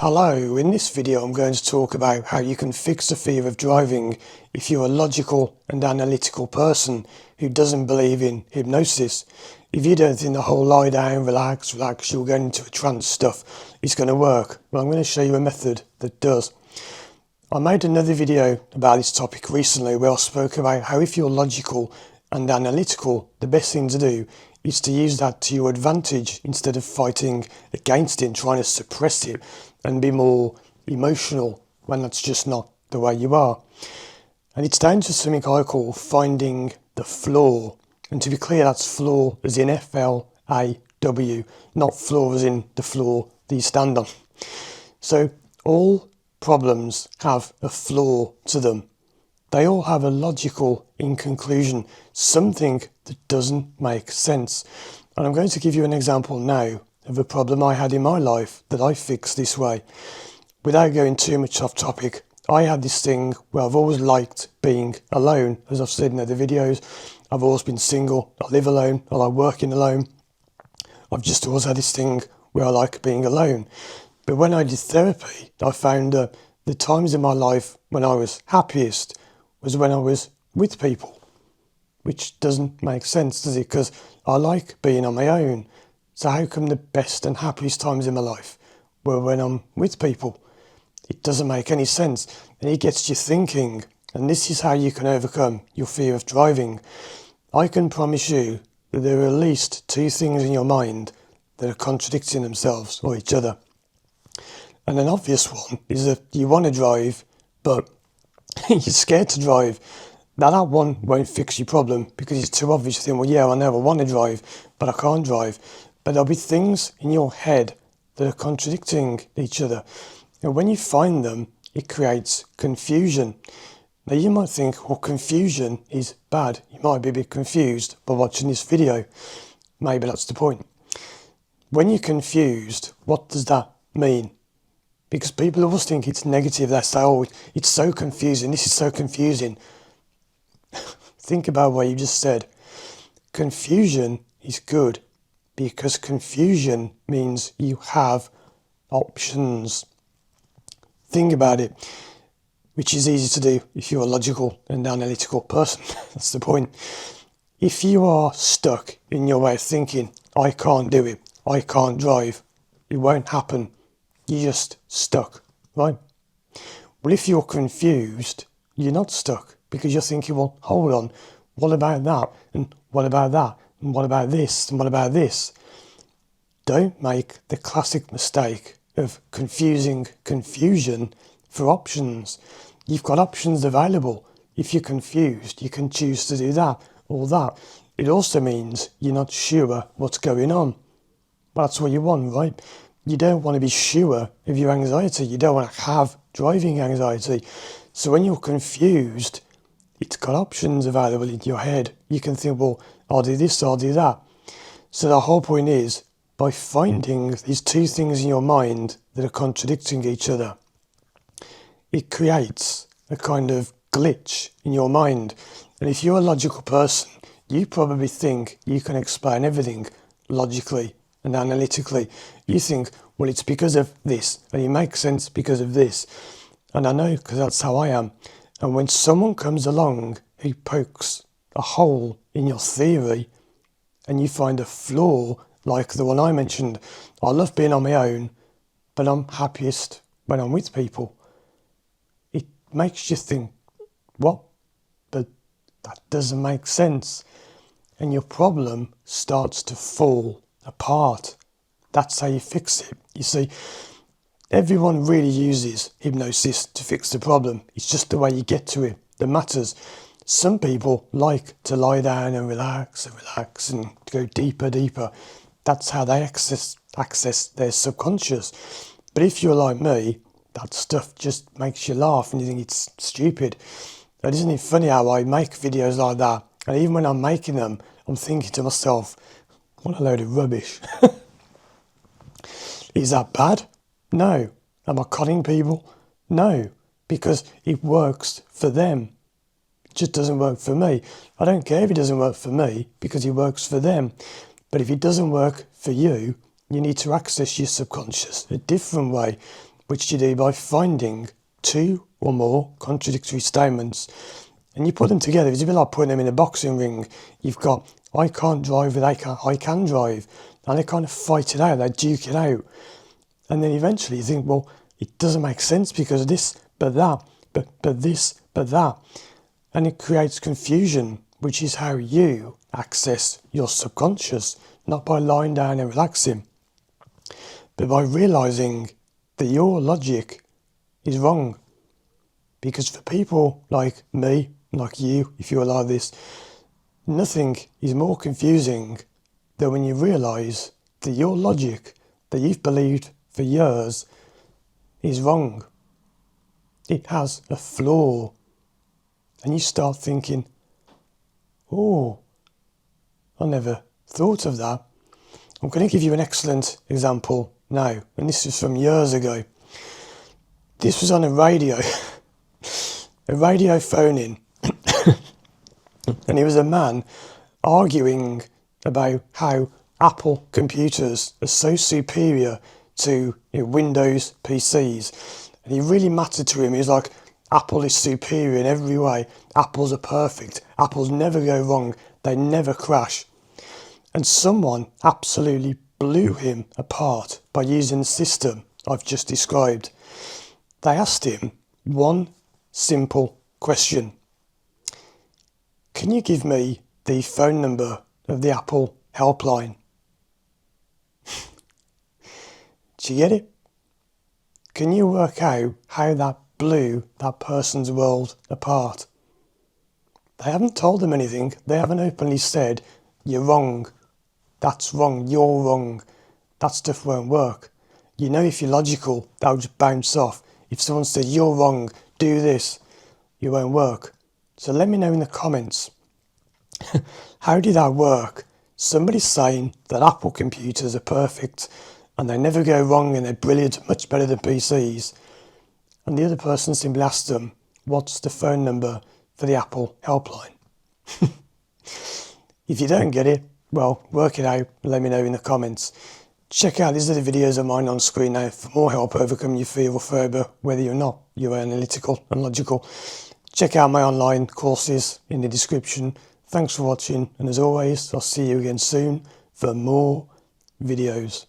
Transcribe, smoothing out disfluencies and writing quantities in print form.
Hello, in this video I'm going to talk about how you can fix the fear of driving if you're a logical and analytical person who doesn't believe in hypnosis. If you don't think the whole lie down, relax, you'll get into a trance stuff, it's going to work. Well, I'm going to show you a method that does. I made another video about this topic recently where I spoke about how if you're logical and analytical, the best thing to do is to use that to your advantage instead of fighting against it and trying to suppress it and be more emotional when that's just not the way you are. And it's down to something I call finding the flaw. And to be clear, that's flaw as in F-L-A-W, not flaw as in the floor that you stand on. So all problems have a flaw to them. They all have a logical inconclusion, something that doesn't make sense. And I'm going to give you an example now of a problem I had in my life that I fixed this way. Without going too much off topic, I had this thing where I've always liked being alone. As I've said in other videos, I've always been single, I live alone, I like working alone. I've just always had this thing where I like being alone. But when I did therapy, I found that the times in my life when I was happiest was when I was with people, which doesn't make sense, does it? Because I like being on my own. So how come the best and happiest times in my life were when I'm with people? It doesn't make any sense. And it gets you thinking, and this is how you can overcome your fear of driving. I can promise you that there are at least two things in your mind that are contradicting themselves or each other. And an obvious one is that you want to drive, but you're scared to drive. Now that one won't fix your problem because it's too obvious to think, well, yeah, I know I want to drive, but I can't drive. But there'll be things in your head that are contradicting each other. And when you find them, it creates confusion. Now you might think, well, confusion is bad. You might be a bit confused by watching this video. Maybe that's the point. When you're confused, what does that mean? Because people always think it's negative. They say, oh, it's so confusing. This is so confusing. Think about what you just said. Confusion is good because confusion means you have options. Think about it, which is easy to do if you're a logical and analytical person. That's the point. If you are stuck in your way of thinking, I can't do it, I can't drive, it won't happen. You're just stuck, right? Well, if you're confused, you're not stuck because you're thinking, well, hold on, what about that? And what about that? And what about this? And what about this? Don't make the classic mistake of confusing confusion for options. You've got options available. If you're confused, you can choose to do that or that. It also means you're not sure what's going on. Well, that's what you want, right? You don't want to be sure of your anxiety. You don't want to have driving anxiety. So when you're confused, it's got options available in your head. You can think, well, I'll do this, I'll do that. So the whole point is, by finding these two things in your mind that are contradicting each other, it creates a kind of glitch in your mind. And if you're a logical person, you probably think you can explain everything logically and analytically. You think, well, it's because of this, and it makes sense because of this. And I know because that's how I am. And when someone comes along who pokes a hole in your theory and you find a flaw like the one I mentioned, I love being on my own, but I'm happiest when I'm with people. It makes you think, what? But that doesn't make sense. And your problem starts to fall apart. That's how you fix it. You see, everyone really uses hypnosis to fix the problem. It's just the way you get to it that matters. Some people like to lie down and relax and go deeper. That's how they access their subconscious. But if you're like me, that stuff just makes you laugh and you think it's stupid. And isn't it funny how I make videos like that? And even when I'm making them, I'm thinking to myself, what a load of rubbish. Is that bad? No. Am I conning people? No. Because it works for them. It just doesn't work for me. I don't care if it doesn't work for me because it works for them. But if it doesn't work for you, you need to access your subconscious a different way. which you do by finding two or more contradictory statements and you put them together. It's a bit like putting them in a boxing ring. You've got, I can't drive, but I can drive. And they kind of fight it out, they duke it out. And then eventually you think, well, it doesn't make sense because this, but that, but this, but that. And it creates confusion, which is how you access your subconscious, not by lying down and relaxing, but by realising that your logic is wrong. Because for people like me, like you, if you're like this, nothing is more confusing than when you realise that your logic that you've believed for years is wrong. It has a flaw. And you start thinking, oh, I never thought of that. I'm going to give you an excellent example now, and this is from years ago. This was on a radio, a radio phone-in, and it was a man arguing about how Apple computers are so superior to Windows PCs. And it really mattered to him. He was like, Apple is superior in every way. Apples are perfect. Apples never go wrong. They never crash. And someone absolutely blew him apart by using the system I've just described. They asked him one simple question. Can you give me the phone number of the Apple Helpline? Do you get it? Can you work out how that blew that person's world apart? They haven't told them anything. They haven't openly said, you're wrong, that's wrong, you're wrong, that stuff won't work. You know, if you're logical, that'll just bounce off. If someone says, you're wrong, do this, it won't work. So let me know in the comments, how did that work? Somebody's saying that Apple computers are perfect and they never go wrong and they're brilliant, much better than PCs. And the other person simply asked them, what's the phone number for the Apple Helpline? If you don't get it, well, work it out and let me know in the comments. Check out these other videos of mine on screen now for more help overcoming your fear or phobia, whether you're not, you're analytical and logical. Check out my online courses in the description. Thanks for watching, and as always, I'll see you again soon for more videos.